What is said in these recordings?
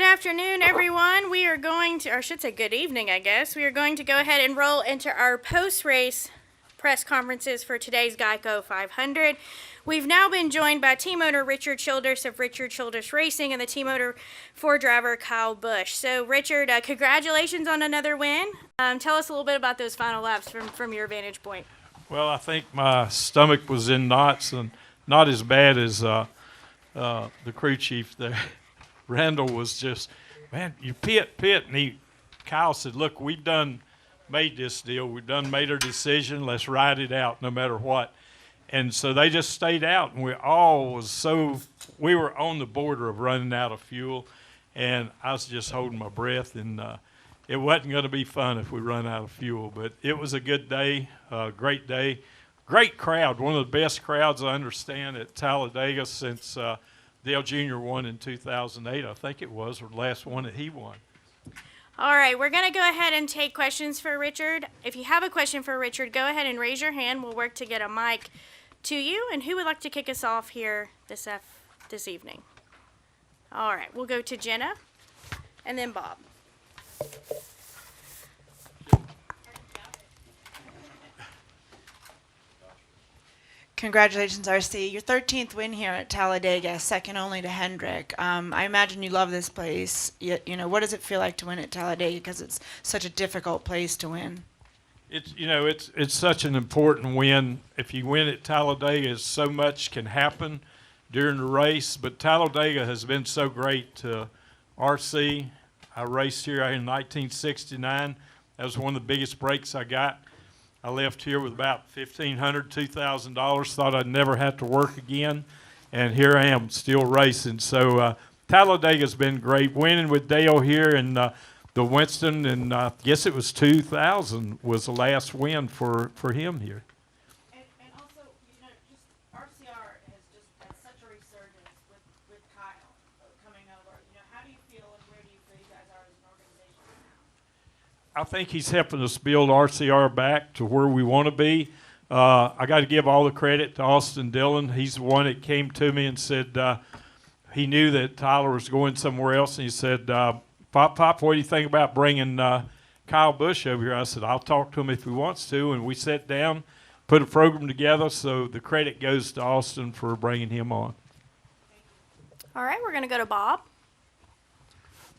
afternoon, everyone. We are going to, or I should say good evening, I guess. We are going to go ahead and roll into our post-race press conferences for today's Geico 500. We've now been joined by team owner Richard Childress of Richard Childress Racing and the team owner for driver Kyle Busch. So, Richard, congratulations on another win. Tell us a little bit about those final laps from your vantage point. Well, I think my stomach was in knots and not as bad as the crew chief there. Randall was just, man, you pit. And Kyle said, look, we've done made this deal. We've done made our decision. Let's ride it out no matter what. And so they just stayed out, and we were on the border of running out of fuel, and I was just holding my breath, and it wasn't going to be fun if we run out of fuel. But it was a good day, great day, great crowd, one of the best crowds I understand at Talladega since Dale Jr. won in 2008, I think it was, or the last one that he won. All right, we're going to go ahead and take questions for Richard. If you have a question for Richard, go ahead and raise your hand. We'll work to get a mic to you. And who would like to kick us off here this evening? All right, we'll go to Jenna and then Bob. Congratulations, RC. Your 13th win here at Talladega, second only to Hendrick. I imagine you love this place. What does it feel like to win at Talladega? Because it's such a difficult place to win. It's such an important win. If you win at Talladega, so much can happen during the race. But Talladega has been so great to RC. I raced here in 1969. That was one of the biggest breaks I got. I left here with about $1,500, $2,000, thought I'd never have to work again, and here I am still racing. So Talladega's been great. Winning with Dale here and the Winston, and I guess it was 2000 was the last win for him here. And also, just RCR has just had such a resurgence with Kyle coming over. How do you feel and where do you feel you guys are as an organization now? I think he's helping us build RCR back to where we want to be. I got to give all the credit to Austin Dillon. He's the one that came to me and said he knew that Tyler was going somewhere else, and he said, Pop, what do you think about bringing Kyle Busch over here? I said, I'll talk to him if he wants to, and we sat down, put a program together, so the credit goes to Austin for bringing him on. All right, we're going to go to Bob.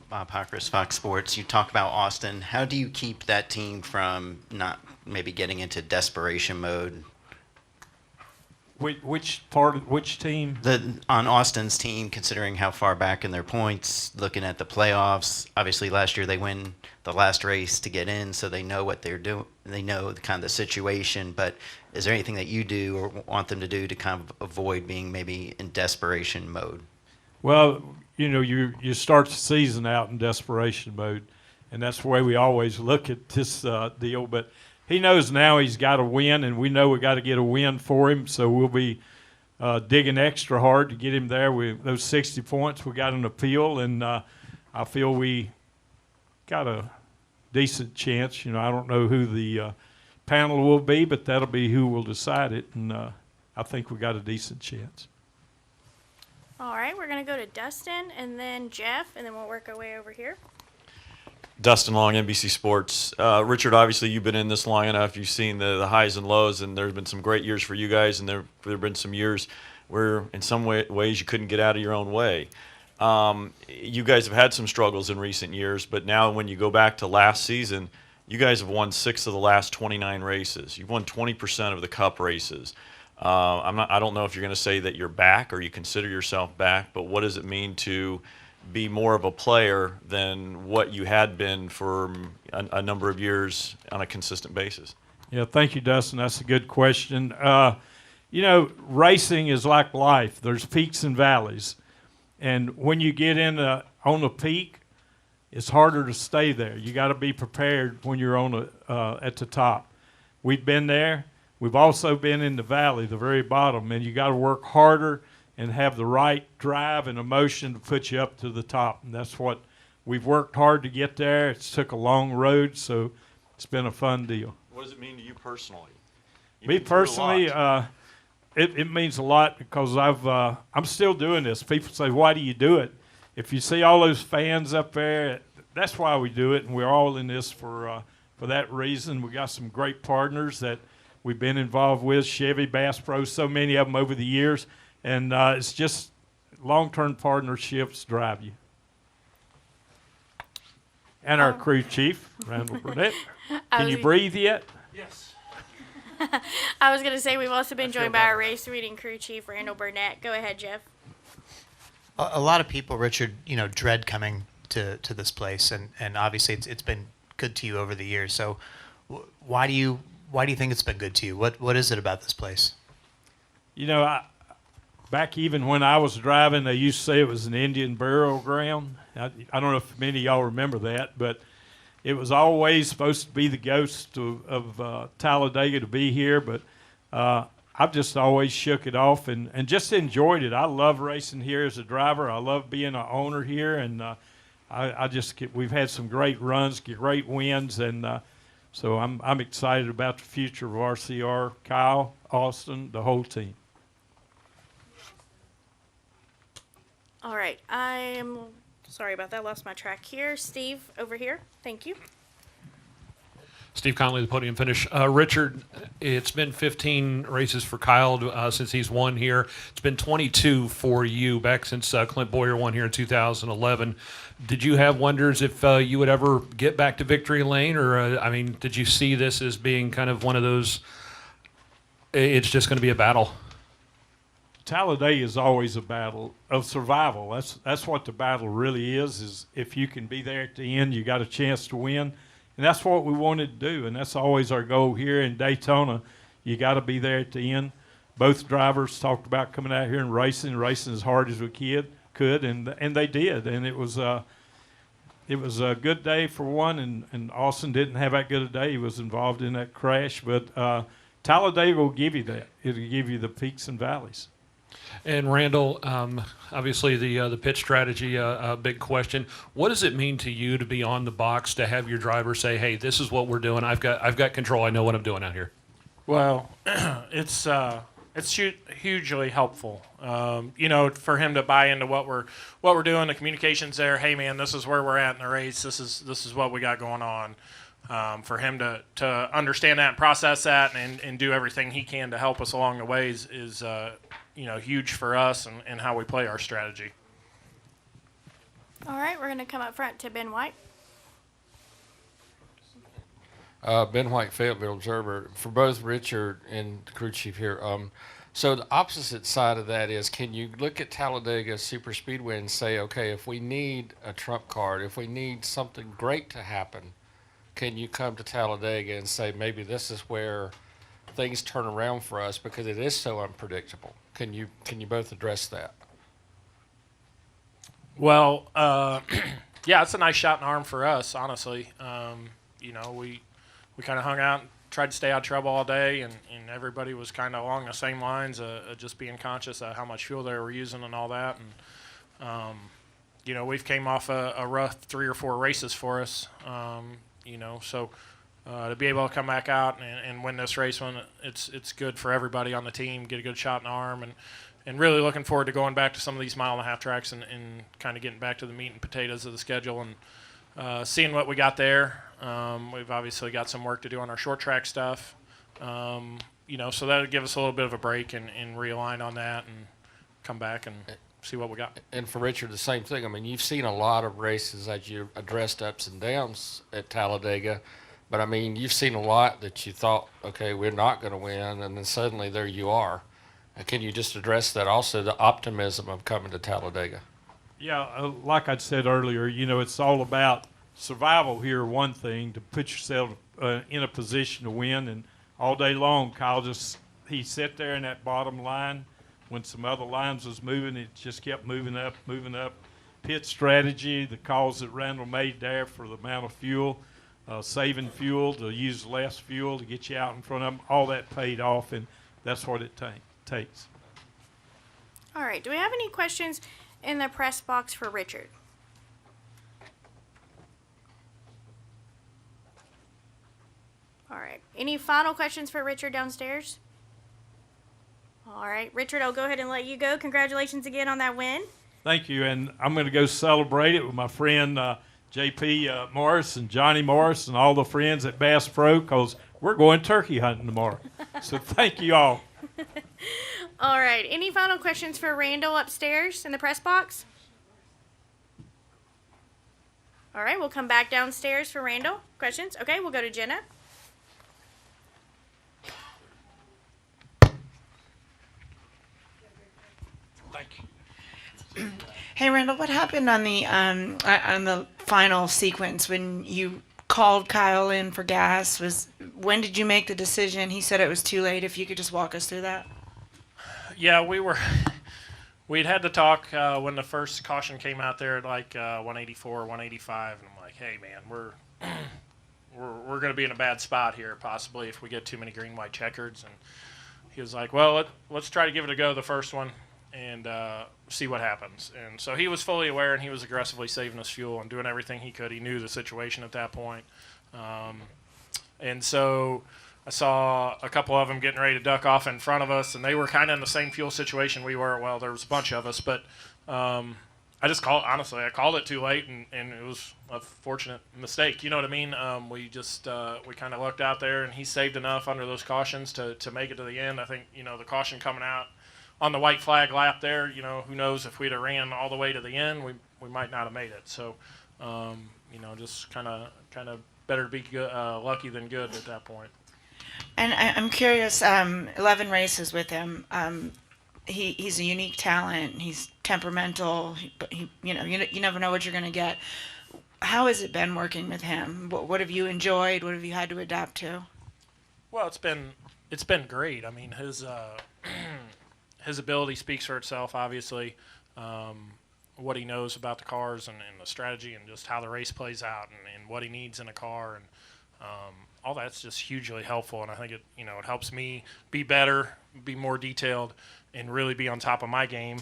Bob Hockris, Fox Sports. You talk about Austin. How do you keep that team from not maybe getting into desperation mode? Which team? On Austin's team, considering how far back in their points, looking at the playoffs. Obviously, last year they win the last race to get in, so they know what they're doing. They know the kind of situation. But is there anything that you do or want them to do to kind of avoid being maybe in desperation mode? Well, you start the season out in desperation mode, and that's the way we always look at this deal. But he knows now he's got to win, and we know we got to get a win for him, so we'll be digging extra hard to get him there. Those 60 points, we got an appeal, and I feel we got a decent chance. I don't know who the panel will be, but that'll be who will decide it, and I think we got a decent chance. All right, we're going to go to Dustin and then Jeff, and then we'll work our way over here. Dustin Long, NBC Sports. Richard, obviously you've been in this long enough. You've seen the highs and lows, and there's been some great years for you guys, and there have been some years where in some ways you couldn't get out of your own way. You guys have had some struggles in recent years, but now when you go back to last season, you guys have won 6 of the last 29 races. You've won 20% of the Cup races. I don't know if you're going to say that you're back or you consider yourself back, but what does it mean to be more of a player than what you had been for a number of years on a consistent basis? Yeah, thank you, Dustin. That's a good question. Racing is like life. There's peaks and valleys. And when you get on the peak, it's harder to stay there. You got to be prepared when you're at the top. We've been there. We've also been in the valley, the very bottom, and you got to work harder and have the right drive and emotion to put you up to the top. And that's what we've worked hard to get there. It's took a long road, so it's been a fun deal. What does it mean to you personally? Me personally, it means a lot because I'm still doing this. People say, why do you do it? if you see all those fans up there, that's why we do it, and we're all in this for that reason. We got some great partners that we've been involved with, Chevy, Bass Pro, so many of them over the years, and it's just long-term partnerships drive you. And our crew chief, Randall Burnett. Can you breathe yet? Yes. I was going to say we've also been joined by our race reading crew chief, Randall Burnett. Go ahead, Jeff. A lot of people, Richard, dread coming to this place, and obviously it's been good to you over the years. So why do you think it's been good to you? What is it about this place? Back even when I was driving, they used to say it was an Indian burial ground. I don't know if many of y'all remember that, but it was always supposed to be the ghost of Talladega to be here, but I've just always shook it off and just enjoyed it. I love racing here as a driver. I love being an owner here, and we've had some great runs, great wins, and so I'm excited about the future of RCR, Kyle, Austin, the whole team. All right. I am sorry about that. Lost my track here. Steve, over here. Thank you. Steve Conley, the podium finish. Richard, it's been 15 races for Kyle since he's won here. It's been 22 for you back since Clint Boyer won here in 2011. Did you have wonders if you would ever get back to victory lane, or did you see this as being kind of one of those? It's just going to be a battle. Talladega is always a battle of survival. That's what the battle really is if you can be there at the end, you got a chance to win. And that's what we wanted to do, and that's always our goal here in Daytona. You got to be there at the end. Both drivers talked about coming out here and racing as hard as we could, and they did. And it was a good day for one, and Austin didn't have that good a day. He was involved in that crash, but Talladega will give you that. It'll give you the peaks and valleys. And Randall, obviously the pit strategy, a big question. What does it mean to you to be on the box, to have your driver say, "Hey, this is what we're doing. I've got control. I know what I'm doing out here." Well, it's hugely helpful. For him to buy into what we're doing. The communications there. Hey, man, this is where we're at in the race. This is what we got going on. For him to understand that and process that and do everything he can to help us along the way is huge for us and how we play our strategy. All right, we're going to come up front to Ben White. Ben White, Fayetteville Observer. For both Richard and the crew chief here, so the opposite side of that is, can you look at Talladega Super Speedway and say, okay, if we need a trump card, if we need something great to happen, can you come to Talladega and say, maybe this is where things turn around for us because it is so unpredictable? Can you both address that? Well, yeah, it's a nice shot in the arm for us, honestly. We kind of hung out and tried to stay out of trouble all day, and everybody was kind of along the same lines of just being conscious of how much fuel they were using and all that. And, we've came off a rough 3 or 4 races for us, so to be able to come back out and win this race when it's good for everybody on the team, get a good shot in the arm, and really looking forward to going back to some of these mile-and-a-half tracks and kind of getting back to the meat and potatoes of the schedule and seeing what we got there. We've obviously got some work to do on our short track stuff, so that'll give us a little bit of a break and realign on that and come back and see what we got. And for Richard, the same thing. I mean, you've seen a lot of races that you addressed ups and downs at Talladega, but I mean, you've seen a lot that you thought, okay, we're not going to win, and then suddenly there you are. Can you just address that also, the optimism of coming to Talladega? Yeah, like I said earlier, it's all about survival here, one thing, to put yourself in a position to win. And all day long, Kyle he sat there in that bottom line. When some other lines was moving, it just kept moving up. Pit strategy, the calls that Randall made there for the amount of fuel, saving fuel, to use less fuel to get you out in front of them, all that paid off, and that's what it takes. All right, do we have any questions in the press box for Richard? All right, any final questions for Richard downstairs? All right, Richard, I'll go ahead and let you go. Congratulations again on that win. Thank you, and I'm going to go celebrate it with my friend J.P. Morris and Johnny Morris and all the friends at Bass Pro, because we're going turkey hunting tomorrow. So thank you all. All right. Any final questions for Randall upstairs in the press box? All right. We'll come back downstairs for Randall. Questions? Okay. We'll go to Jenna. Thank you. Hey Randall, what happened on the final sequence when you called Kyle in for gas? When did you make the decision? He said it was too late. If you could just walk us through that. Yeah, we'd had to talk when the first caution came out there at like 184, 185, and I'm like, hey man, we're going to be in a bad spot here possibly if we get too many green white checkers. And he was like, well, let's try to give it a go the first one and see what happens. And so he was fully aware, and he was aggressively saving us fuel and doing everything he could. He knew the situation at that point. And so I saw a couple of them getting ready to duck off in front of us, and they were kind of in the same fuel situation we were. Well, there was a bunch of us, but I just called, honestly, I called it too late, and it was a fortunate mistake. You know what I mean? We just, we kind of lucked out there, and he saved enough under those cautions to make it to the end. I think, the caution coming out on the white flag lap there, who knows if we'd have ran all the way to the end, we might not have made it. So, just kind of better to be good, lucky than good at that point. And I'm curious, 11 races with him. He's a unique talent. He's temperamental, but you never know what you're going to get. How has it been working with him? What have you enjoyed? What have you had to adapt to? Well, it's been great. I mean, his ability speaks for itself, obviously. What he knows about the cars and the strategy and just how the race plays out and what he needs in a car, and all that's just hugely helpful. And I think it helps me be better, be more detailed, and really be on top of my game,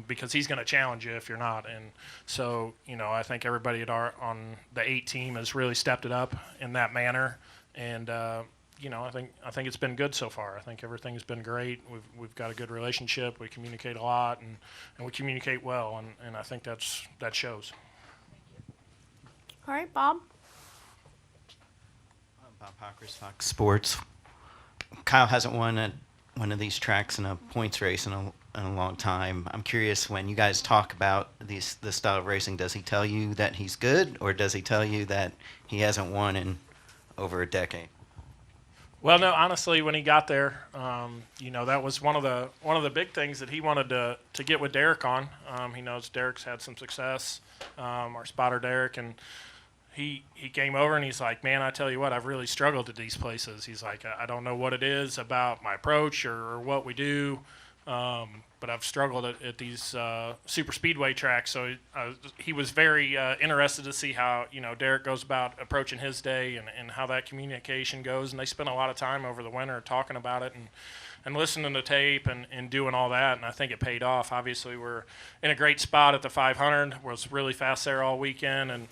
because he's going to challenge you if you're not. And so, I think everybody on the 8 team has really stepped it up in that manner. And I think it's been good so far. I think everything's been great. We've got a good relationship. We communicate a lot, and we communicate well, and I think that shows. All right, Bob. Bob Hockers, Fox Sports. Kyle hasn't won at one of these tracks in a points race in a long time. I'm curious, when you guys talk about this style of racing, does he tell you that he's good, or does he tell you that he hasn't won in over a decade? Well, no, honestly, when he got there, that was one of the big things that he wanted to get with Derek on. He knows Derek's had some success, our spotter Derek, and he came over and he's like, man, I tell you what, I've really struggled at these places. He's like, I don't know what it is about my approach or what we do, but I've struggled at these super speedway tracks. So he was very interested to see how Derek goes about approaching his day and how that communication goes. And they spent a lot of time over the winter talking about it and listening to tape and doing all that. And I think it paid off. Obviously, we're in a great spot at the 500. Was really fast there all weekend, and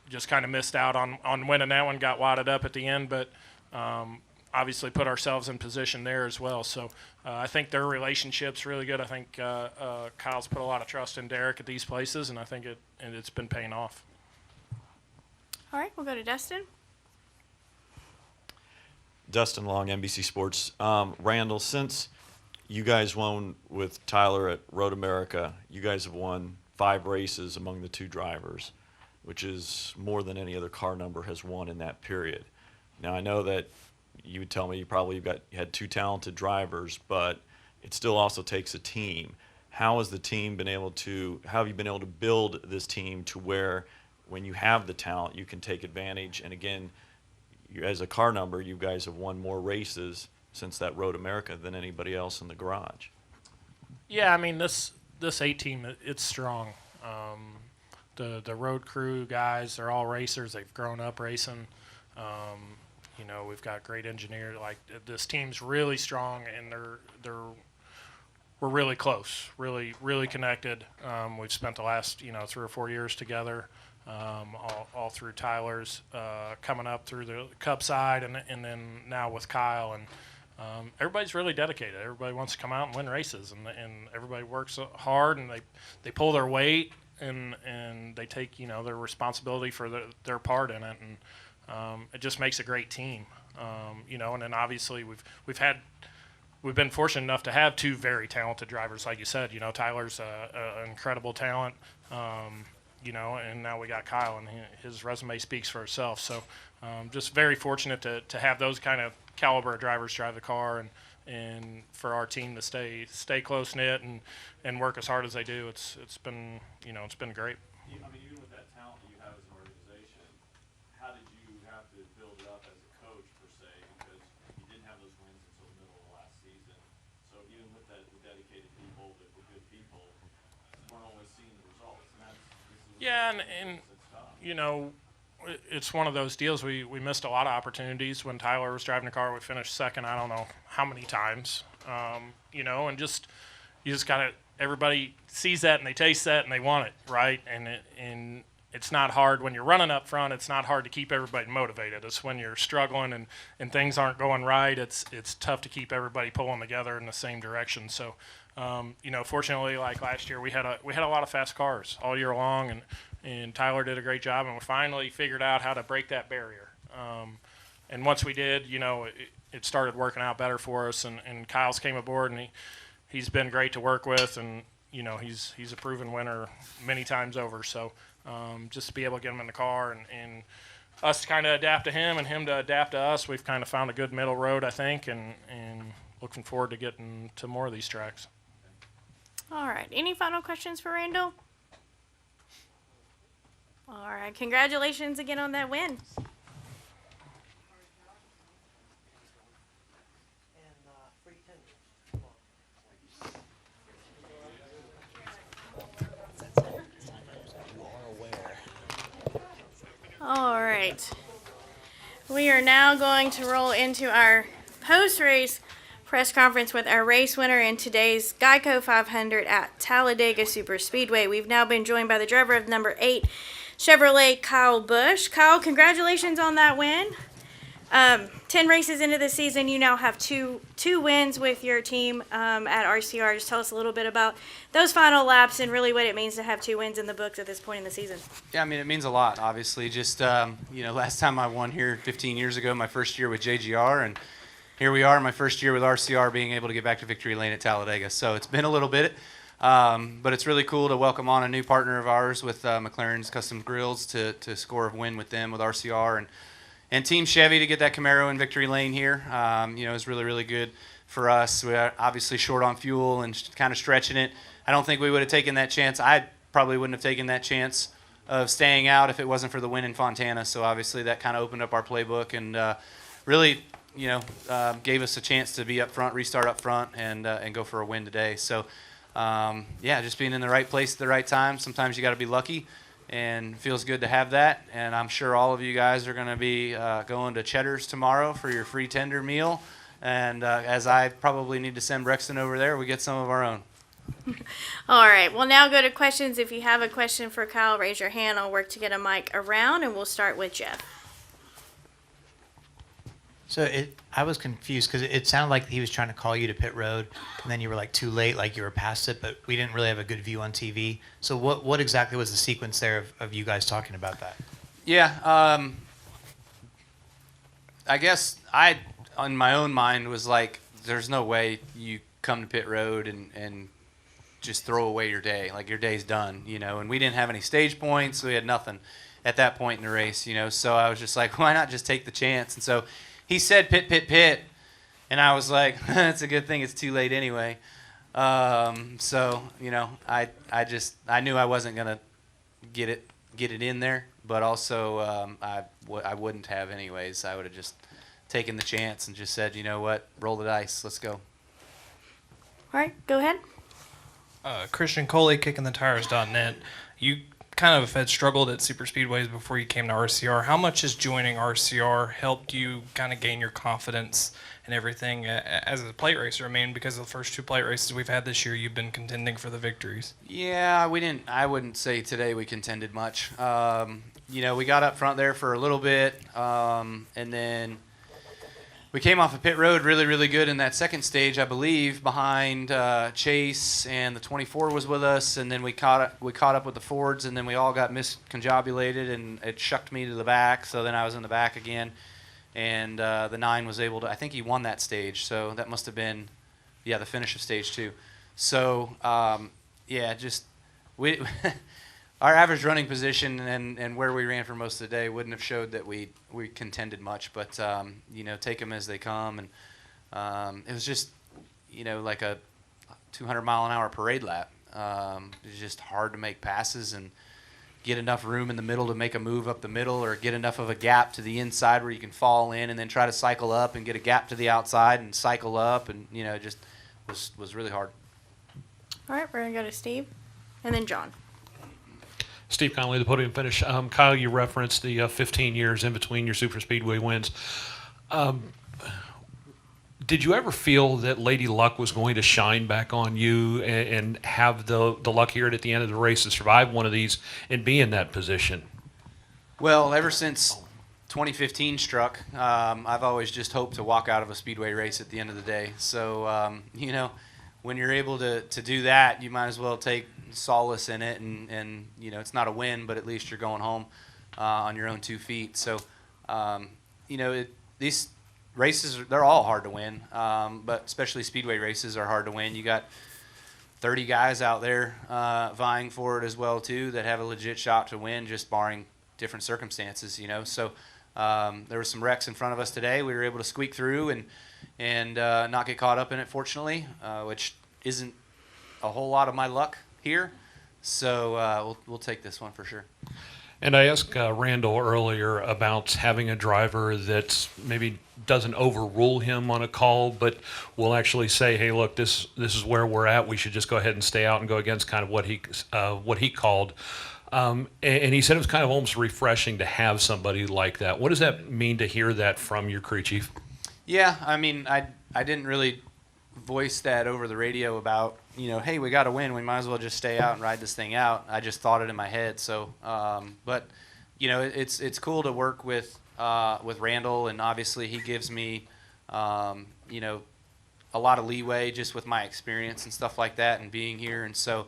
just kind of missed out on winning that one. Got wadded up at the end, but obviously put ourselves in position there as well. So I think their relationship's really good. I think Kyle's put a lot of trust in Derek at these places, and I think it's been paying off. All right, we'll go to Dustin. Dustin Long, NBC Sports. Randall, since you guys won with Tyler at Road America, you guys have won 5 races among the 2 drivers, which is more than any other car number has won in that period. Now, I know that you would tell me you had 2 talented drivers, but it still also takes a team. How have you been able to build this team to where when you have the talent, you can take advantage? And again, as a car number, you guys have won more races since that Road America than anybody else in the garage. Yeah, I mean, this 8 team, it's strong. The road crew guys, they're all racers. They've grown up racing. We've got great engineers. Like, this team's really strong, and we're really close, really, really connected. We've spent the last 3 or 4 years together, all through Tyler's, coming up through the Cup side, and then now with Kyle. And everybody's really dedicated. Everybody wants to come out and win races, and everybody works hard, and they pull their weight, and they take their responsibility for their part in it, and it just makes a great team. And then obviously we've been fortunate enough to have two very talented drivers, like you said. Tyler's an incredible talent, and now we got Kyle, and his resume speaks for itself. So just very fortunate to have those kind of caliber of drivers drive the car, and for our team to stay close knit and work as hard as they do. It's been great. I mean, even with that talent that you have as an organization, how did you have to build it up as a coach per se? Because you didn't have those wins until the middle of the last season. So even with the dedicated people, the good people, you weren't always seeing the results. And it's one of those deals. We missed a lot of opportunities when Tyler was driving the car. We finished second, I don't know how many times, and you just gotta, everybody sees that and they taste that and they want it, right? And it's not hard when you're running up front. It's not hard to keep everybody motivated. It's when you're struggling and things aren't going right. It's tough to keep everybody pulling together in the same direction. So, fortunately, like last year, we had a lot of fast cars all year long, and Tyler did a great job, and we finally figured out how to break that barrier. And once we did, it started working out better for us, and Kyle's came aboard, and he's been great to work with, and he's a proven winner many times over. So just to be able to get him in the car and us to kind of adapt to him and him to adapt to us, we've kind of found a good middle road, I think, and looking forward to getting to more of these tracks. All right. Any final questions for Randall? All right. Congratulations again on that win. All right. We are now going to roll into our post-race press conference with our race winner in today's Geico 500 at Talladega Superspeedway. We've now been joined by the driver of number 8 Chevrolet, Kyle Busch. Kyle, congratulations on that win. 10 races into the season, you now have two wins with your team at RCR. Just tell us a little bit about those final laps and really what it means to have 2 wins in the books at this point in the season. Yeah, I mean, it means a lot, obviously. Just, last time I won here 15 years ago, my first year with JGR, and here we are, my first year with RCR, being able to get back to victory lane at Talladega. So it's been a little bit, but it's really cool to welcome on a new partner of ours with McLaren's Custom Grills to score a win with them with RCR, and Team Chevy to get that Camaro in victory lane here. Is really, really good for us. We're obviously short on fuel and kind of stretching it. I don't think we would have taken that chance. I probably wouldn't have taken that chance of staying out if it wasn't for the win in Fontana. So obviously that kind of opened up our playbook and really, gave us a chance to be up front, restart up front, and go for a win today. So, just being in the right place at the right time. Sometimes you got to be lucky, and it feels good to have that. And I'm sure all of you guys are going to be going to Cheddar's tomorrow for your free tender meal. And as I probably need to send Brexton over there, we get some of our own. All right, we'll now go to questions. If you have a question for Kyle, raise your hand. I'll work to get a mic around, and we'll start with Jeff. So I was confused because it sounded like he was trying to call you to pit road, and then you were like too late, like you were past it, but we didn't really have a good view on TV. So what exactly was the sequence there of you guys talking about that? Yeah, I guess I, on my own mind, was like, there's no way you come to pit road and just throw away your day. Like, your day's done, and we didn't have any stage points. So we had nothing at that point in the race, so I was just like, why not just take the chance? And so he said pit, pit, pit, and I was like, it's a good thing it's too late anyway. I knew I wasn't gonna get it in there, but also I wouldn't have anyways. I would have just taken the chance and just said, you know what, roll the dice, let's go. All right, go ahead. Christian Coley, kickingthetires.net. You kind of had struggled at super speedways before you came to RCR. How much has joining RCR helped you kind of gain your confidence and everything as a plate racer? I mean, because of the first 2 plate races we've had this year, you've been contending for the victories. Yeah, I wouldn't say today we contended much. We got up front there for a little bit, and then we came off of pit road really, really good in that second stage, I believe, behind Chase, and the 24 was with us, and then we caught up with the Fords, and then we all got misconjobulated, and it shucked me to the back, so then I was in the back again, and the 9 was able to, I think he won that stage, so that must have been, yeah, the finish of stage 2. So, yeah, just, we our average running position and where we ran for most of the day wouldn't have showed that we contended much, but you know, take them as they come, and it was just, you know, like a 200-mile-an-hour parade lap. It's just hard to make passes and get enough room in the middle to make a move up the middle, or get enough of a gap to the inside where you can fall in and then try to cycle up and get a gap to the outside and cycle up, and you know, it just was really hard. All right, we're gonna go to Steve, and then John. Steve Conley, the podium finish. Kyle, you referenced the 15 years in between your super speedway wins. Did you ever feel that Lady Luck was going to shine back on you and have the luck here at the end of the race to survive one of these and be in that position? Well, ever since 2015 struck, I've always just hoped to walk out of a speedway race at the end of the day. So, you know, when you're able to do that, you might as well take solace in it, and you know, it's not a win, but at least you're going home on your own 2 feet. So, you know, these races, they're all hard to win, but especially speedway races are hard to win. You got 30 guys out there vying for it as well too, that have a legit shot to win, just barring different circumstances, you know. So there were some wrecks in front of us today. We were able to squeak through and not get caught up in it, fortunately, which isn't a whole lot of my luck here. So we'll take this one for sure. And I asked Randall earlier about having a driver that maybe doesn't overrule him on a call, but will actually say, "Hey, look, this is where we're at. We should just go ahead and stay out and go against kind of what he called." And he said it was kind of almost refreshing to have somebody like that. What does that mean to hear that from your crew chief? Yeah, I mean, I didn't really voice that over the radio about, you know, hey, we got to win. We might as well just stay out and ride this thing out. I just thought it in my head. So, but you know, it's cool to work with Randall, and obviously he gives me, you know, a lot of leeway just with my experience and stuff like that, and being here. And so,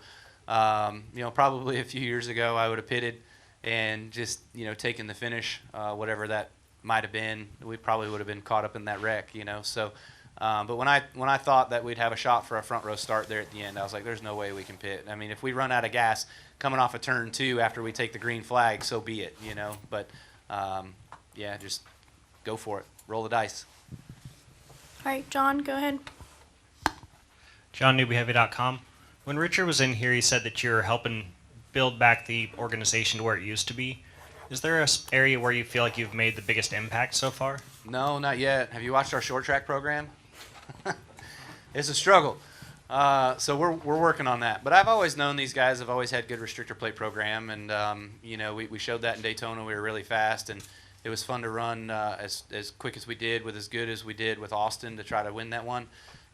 you know, probably a few years ago I would have pitted and just, you know, taken the finish, whatever that might have been. We probably would have been caught up in that wreck, you know. So. But when I thought that we'd have a shot for a front row start there at the end, I was like, there's no way we can pit. I mean, if we run out of gas coming off of turn 2 after we take the green flag, so be it, you know. But, yeah, just go for it. Roll the dice. All right, John, go ahead. John, newbieheavy.com. When Richard was in here, he said that you're helping build back the organization to where it used to be. Is there an area where you feel like you've made the biggest impact so far? No, not yet. Have you watched our short track program? It's a struggle. So we're working on that. But I've always known these guys have always had good restrictor plate program, and you know, we showed that in Daytona. We were really fast, and it was fun to run as quick as we did, with as good as we did with Austin to try to win that one.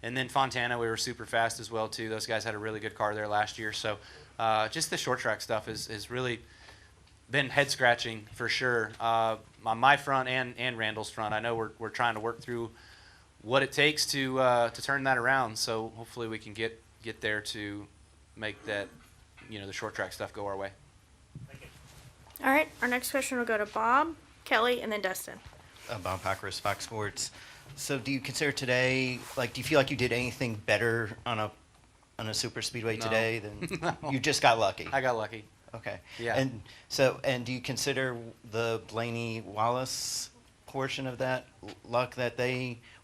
And then Fontana, we were super fast as well too. Those guys had a really good car there last year. So just the short track stuff is really been head scratching for sure. On my front and Randall's front, I know we're trying to work through what it takes to turn that around. So hopefully we can get there to make that, you know, the short track stuff go our way. All right, our next question will go to Bob, Kelly, and then Dustin. Bob Packers, Fox Sports. So do you consider today, like, do you feel like you did anything better on a super speedway No. today than No. you just got lucky? I got lucky. Okay. Yeah. And do you consider the Blaney Wallace portion of that luck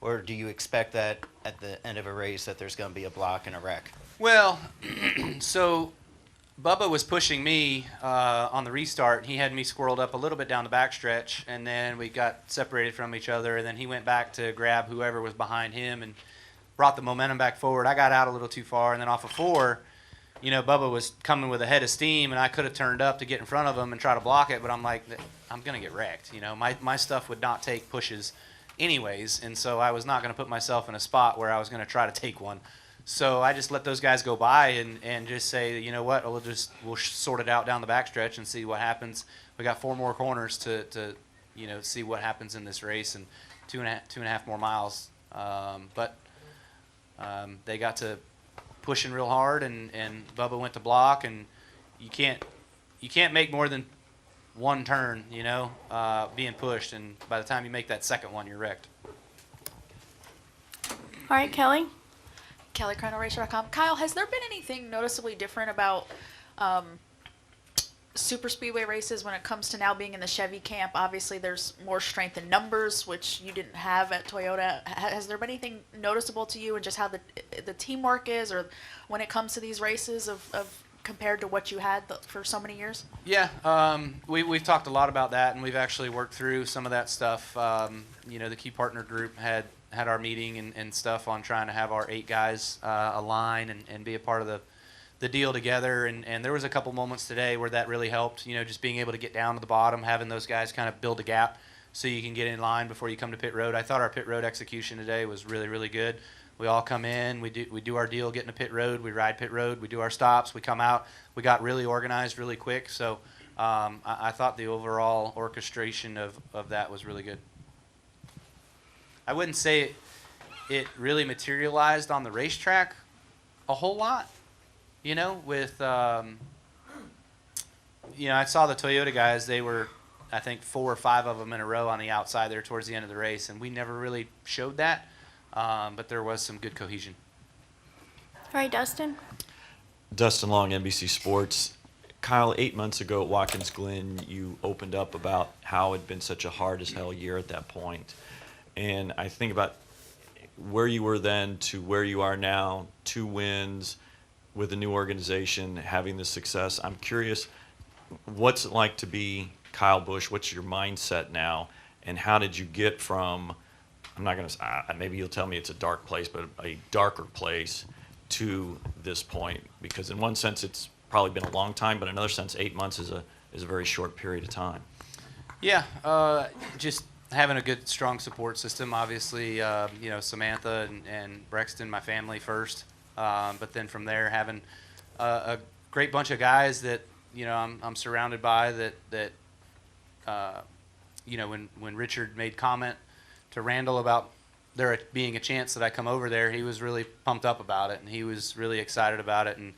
or do you expect that at the end of a race that there's going to be a block and a wreck? Well, so Bubba was pushing me on the restart. He had me squirreled up a little bit down the backstretch, and then we got separated from each other, and then he went back to grab whoever was behind him and brought the momentum back forward. I got out a little too far, and then off of 4, you know, Bubba was coming with a head of steam, and I could have turned up to get in front of him and try to block it, but I'm like, I'm going to get wrecked. You know, my stuff would not take pushes anyways, and so I was not going to put myself in a spot where I was going to try to take one. So I just let those guys go by and just say, you know what, we'll sort it out down the backstretch and see what happens. We got 4 more corners to you know, see what happens in this race, and two and a half more miles. But they got to pushing real hard, and Bubba went to block, and you can't make more than one turn, being pushed, and by the time you make that second one, you're wrecked. All right, Kelly. Kelly, ChronoRacer.com. Kyle, has there been anything noticeably different about super speedway races when it comes to now being in the Chevy camp? Obviously, there's more strength in numbers, which you didn't have at Toyota. Has there been anything noticeable to you and just how the teamwork is, or when it comes to these races of compared to what you had for so many years? Yeah, we've talked a lot about that, and we've actually worked through some of that stuff. The key partner group had our meeting and stuff on trying to have our 8 guys align and be a part of the deal together. And there was a couple moments today where that really helped, just being able to get down to the bottom, having those guys kind of build a gap so you can get in line before you come to pit road. I thought our pit road execution today was really, really good. We all come in, we do our deal, get into pit road, we ride pit road, we do our stops, we come out. We got really organized really quick. So I thought the overall orchestration of that was really good. I wouldn't say it really materialized on the racetrack a whole lot, with, I saw the Toyota guys, they were, I think, 4 or 5 of them in a row on the outside there towards the end of the race, and we never really showed that. But there was some good cohesion. All right, Dustin. Dustin Long, NBC Sports. Kyle, 8 months ago at Watkins Glen, you opened up about how it had been such a hard as hell year at that point. And I think about where you were then to where you are now, 2 wins with a new organization, having the success. I'm curious, what's it like to be Kyle Busch? What's your mindset now? And how did you get from, I'm not going to, maybe you'll tell me it's a dark place, but a darker place to this point? Because in one sense, it's probably been a long time, but in another sense, 8 months is a very short period of time. Yeah, just having a good, strong support system. Obviously, Samantha and Brexton, my family first, but then from there, having a great bunch of guys that I'm surrounded by. When Richard made comment to Randall about there being a chance that I come over there, he was really pumped up about it, and he was really excited about it, and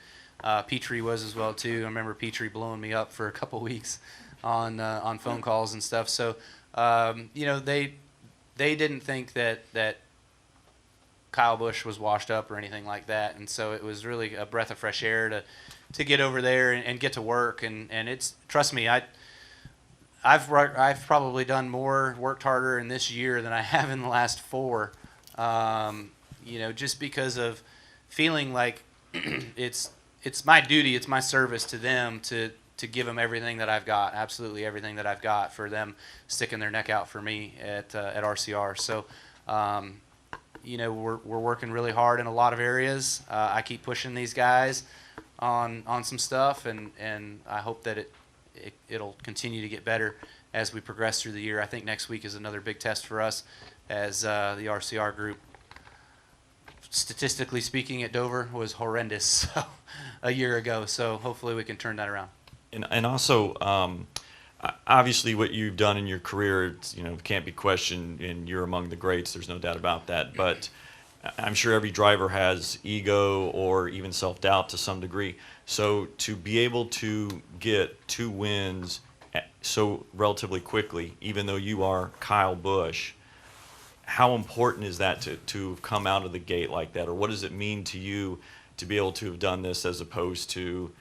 Petrie was as well too. I remember Petrie blowing me up for a couple weeks on phone calls and stuff. So they didn't think that Kyle Busch was washed up or anything like that, and so it was really a breath of fresh air to get over there and get to work. And it's, trust me, I've probably worked harder in this year than I have in the last 4. Just because of feeling like it's my duty, it's my service to them to give them everything that I've got, absolutely everything that I've got, for them sticking their neck out for me at RCR. So, we're working really hard in a lot of areas. I keep pushing these guys on some stuff, and I hope that it'll continue to get better as we progress through the year. I think next week is another big test for us as the RCR group, statistically speaking, at Dover was horrendous a year ago. So hopefully we can turn that around. And also, obviously, what you've done in your career, can't be questioned, and you're among the greats. There's no doubt about that. But I'm sure every driver has ego or even self-doubt to some degree. So to be able to get 2 wins so relatively quickly, even though you are Kyle Busch, how important is that to come out of the gate like that? Or what does it mean to you to be able to have done this as opposed to,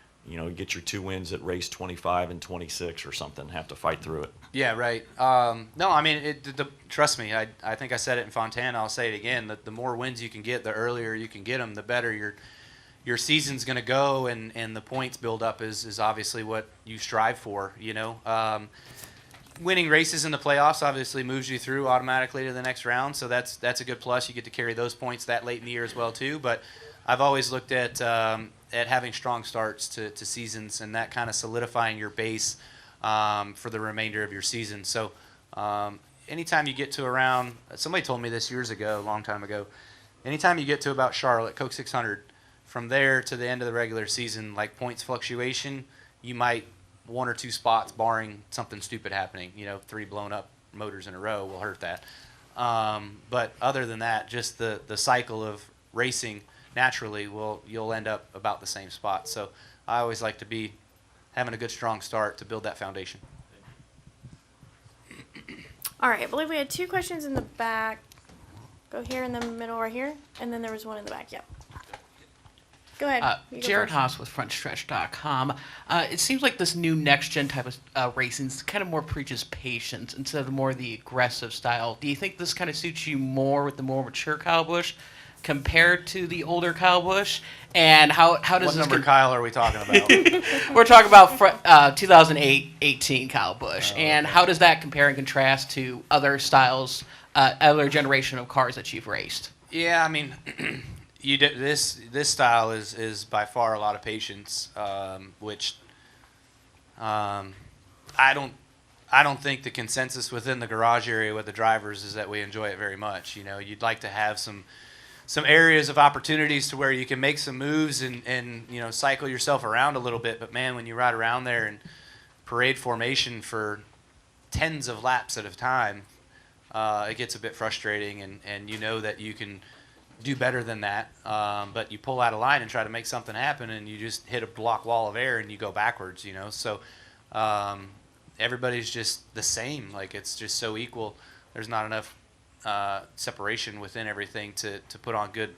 get your 2 wins at race 25 and 26 or something, have to fight through it? Yeah, right. No, I mean, trust me, I think I said it in Fontana, I'll say it again, that the more wins you can get, the earlier you can get them, the better your season's going to go, and the points build up is obviously what you strive for, Winning races in the playoffs obviously moves you through automatically to the next round, so that's a good plus. You get to carry those points that late in the year as well too, but I've always looked at having strong starts to seasons, and that kind of solidifying your base for the remainder of your season. So anytime you get to around, somebody told me this years ago, a long time ago, anytime you get to about Charlotte, Coke 600, from there to the end of the regular season, like points fluctuation, you might 1 or 2 spots, barring something stupid happening, 3 blown up motors in a row will hurt that. But other than that, just the cycle of racing naturally you'll end up about the same spot. So I always like to be having a good strong start to build that foundation. All right, I believe we had 2 questions in the back. Go here in the middle right here, and then there was one in the back. Yep. Go ahead. You go Jared first. Haas with FrontStretch.com. It seems like this new next-gen type of racing kind of more preaches patience instead of more the aggressive style. Do you think this kind of suits you more with the more mature Kyle Busch compared to the older Kyle Busch? And how does What this number Kyle are we talking about? We're talking about 2018 Kyle Busch. And how does that compare and contrast to other styles, other generation of cars that you've raced? Yeah, I mean, this style is by far a lot of patience, which I don't think the consensus within the garage area with the drivers is that we enjoy it very much. You know, you'd like to have some areas of opportunities to where you can make some moves and you know, cycle yourself around a little bit. But man, when you ride around there in parade formation for tens of laps at a time, it gets a bit frustrating, and you know that you can do better than that, but you pull out of line and try to make something happen, and you just hit a block wall of air and you go backwards, you know. So everybody's just the same. Like, it's just so equal. There's not enough separation within everything to put on good,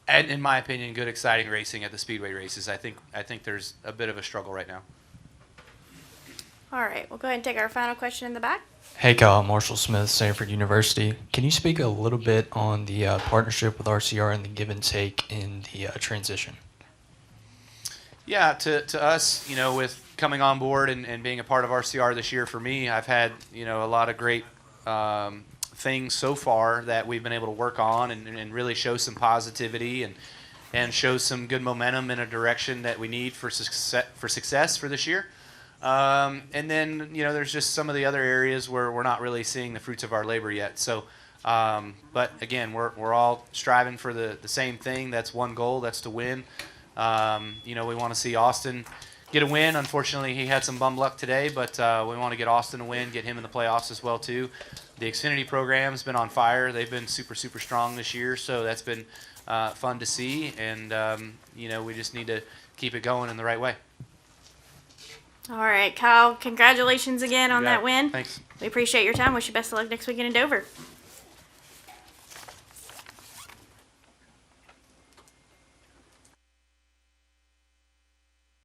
and in my opinion, good exciting racing at the speedway races. I think there's a bit of a struggle right now. All right, we'll go ahead and take our final question in the back. Hey Kyle, Marshall Smith, Stanford University. Can you speak a little bit on the partnership with RCR and the give and take in the transition? Yeah, to us, you know, with coming on board and being a part of RCR this year, for me, I've had, you know, a lot of great things so far that we've been able to work on and really show some positivity and show some good momentum in a direction that we need for success for this year. And then, you know, there's just some of the other areas where we're not really seeing the fruits of our labor yet. So, but again, we're all striving for the same thing. That's one goal. That's to win. You know, we want to see Austin get a win. Unfortunately, he had some bum luck today, but we want to get Austin a win, get him in the playoffs as well too. The Xfinity program's been on fire. They've been super strong this year, so that's been fun to see. And you know, we just need to keep it going in the right way. All right, Kyle, congratulations again on that win. Thanks. We appreciate your time. Wish you best of luck next weekend in Dover.